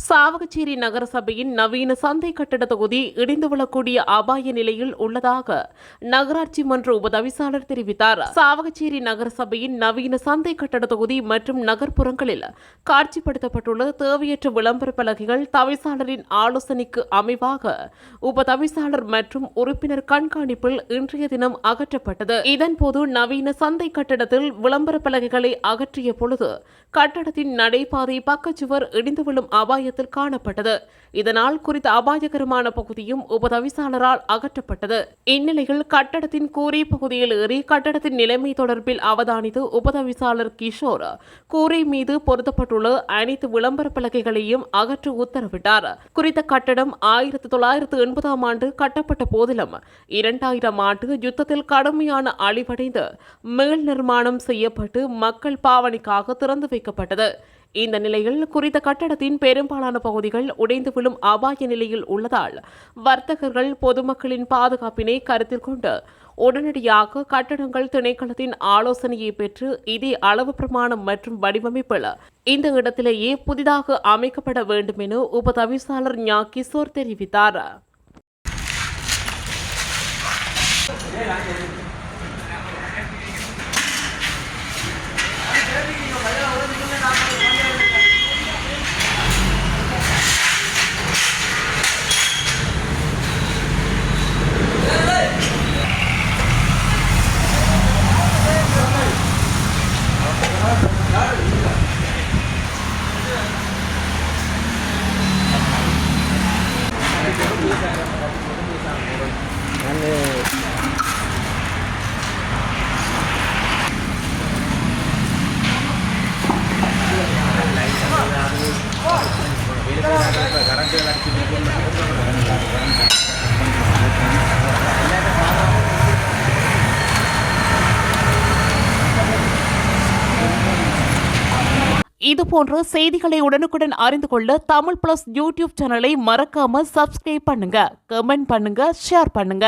சாவகச்சேரி நகரசபையின் நவீன சந்தை கட்டட தொகுதி இடிந்து விழக்கூடிய அபாய நிலையில் உள்ளதாக நகராட்சி மன்ற உபதவிசாளர் தெரிவித்தார். சாவகச்சேரி நகரசபையின் நவீன சந்தை கட்டட தொகுதி மற்றும் நகர்ப்புறங்களில் காட்சிப்படுத்தப்பட்டுள்ள தேவையற்ற விளம்பர பலகைகள் தவிசாளரின் ஆலோசனைக்கு அமைவாக உபதவிசாளர் மற்றும் உறுப்பினர் கண்காணிப்பில் இன்றைய தினம் அகற்றப்பட்டது. இதன்போது நவீன சந்தை கட்டடத்தில் விளம்பர பலகைகளை அகற்றிய பொழுது கட்டடத்தின் நடைபாதை பக்கச்சுவர் இடிந்து விழும் அபாயத்தில் காணப்பட்டது. இதனால் குறித்த அபாயகரமான பகுதியும் உபதவிசாளரால் அகற்றப்பட்டது. இந்நிலையில் கட்டடத்தின் கூரை பகுதியில் ஏறி கட்டடத்தின் நிலைமை தொடர்பில் அவதானித்து உபதவிசாளர் கிஷோர் கூரை மீது பொருத்தப்பட்டுள்ள அனைத்து விளம்பர பலகைகளையும் அகற்ற உத்தரவிட்டார். குறித்த கட்டடம் 1980ஆம் ஆண்டு கட்டப்பட்ட போதிலும் 2000ஆம் ஆண்டு யுத்தத்தில் கடுமையான அழிவடைந்து மேல் நிர்மாணம் செய்யப்பட்டு மக்கள் பாவனைக்காக திறந்து வைக்கப்பட்டது. இந்த நிலையில் குறித்த கட்டடத்தின் பெரும்பாலான பகுதிகள் உடைந்து விழும் அபாய நிலையில் உள்ளதால் வர்த்தகர்கள் பொதுமக்களின் பாதுகாப்பினை கருத்தில் கொண்டு உடனடியாக கட்டடங்கள் திணைக்களத்தின் ஆலோசனையை பெற்று இதே அளவு பிரமாணம் மற்றும் வடிவமைப்பில் இந்த இடத்திலேயே புதிதாக அமைக்கப்பட வேண்டும் என உபதவிசாளர் ஞா கிஷோர் தெரிவித்தார். இதுபோன்ற செய்திகளை உடனுக்குடன் அறிந்து கொள்ள தமிழ் பிளஸ் யூடியூப் சேனலை மறக்காம சப்ஸ்கிரைப் பண்ணுங்க, கமெண்ட் பண்ணுங்க, ஷேர் பண்ணுங்க.